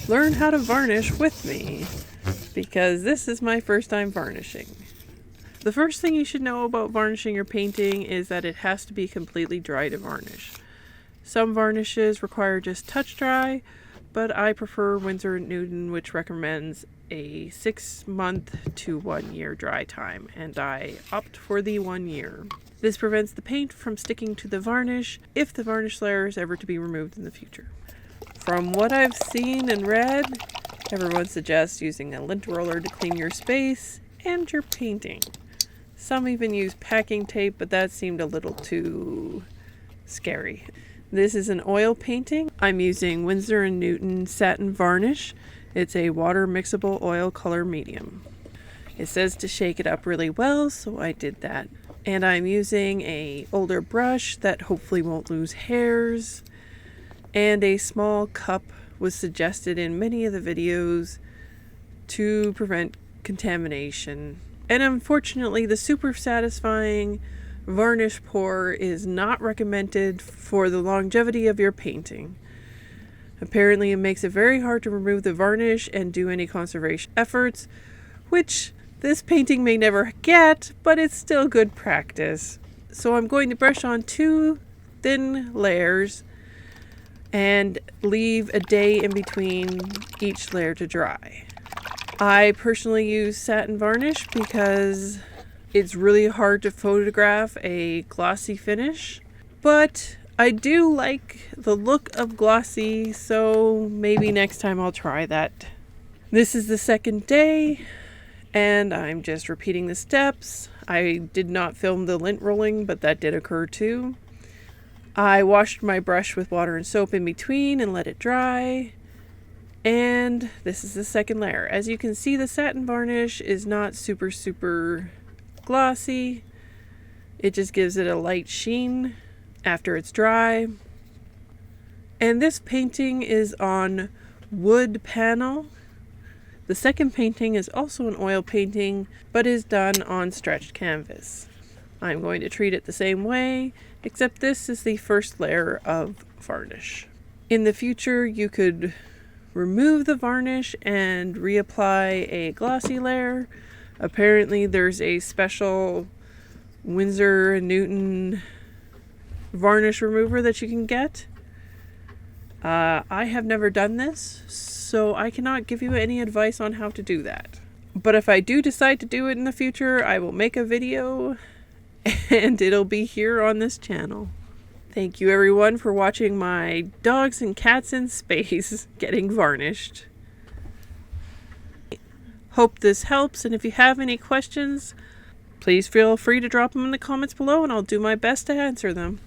learn how to varnish with me, because this is my first time varnishing. The first thing you should know about varnishing your painting is that it has to be completely dry to varnish. Some varnishes require just touch dry, but I prefer Winsor & Newton, which recommends a 6-month to 1 year dry time, and I opt for the 1 year. This prevents the paint from sticking to the varnish if the varnish layer is ever to be removed in the future. From what I've seen and read, everyone suggests using a lint roller to clean your space and your painting. Some even use packing tape, but that seemed a little too scary. This is an oil painting. I'm using Winsor & Newton satin varnish. It's a water mixable oil color medium. It says to shake it up really well, so I did that. And I'm using an older brush that hopefully won't lose hairs. And a small cup was suggested in many of the videos to prevent contamination. And unfortunately, the super satisfying varnish pour is not recommended for the longevity of your painting. Apparently, it makes it very hard to remove the varnish and do any conservation efforts, which this painting may never get, but it's still good practice. So I'm going to brush on 2 thin layers and leave a day in between each layer to dry. I personally use satin varnish because it's really hard to photograph a glossy finish, but I do like the look of glossy, so maybe next time I'll try that. This is the second day, and I'm just repeating the steps. I did not film the lint rolling, but that did occur too. I washed my brush with water and soap in between and let it dry. And this is the second layer. As you can see, the satin varnish is not super glossy. It just gives it a light sheen after it's dry. And this painting is on wood panel. The second painting is also an oil painting, but is done on stretched canvas. I'm going to treat it the same way, except this is the first layer of varnish. In the future, you could remove the varnish and reapply a glossy layer. Apparently there's a special Winsor & Newton varnish remover that you can get. I have never done this, so I cannot give you any advice on how to do that. But if I do decide to do it in the future, I will make a video and it'll be here on this channel. Thank you everyone for watching my dogs and cats in space getting varnished. Hope this helps, and if you have any questions, please feel free to drop them in the comments below and I'll do my best to answer them.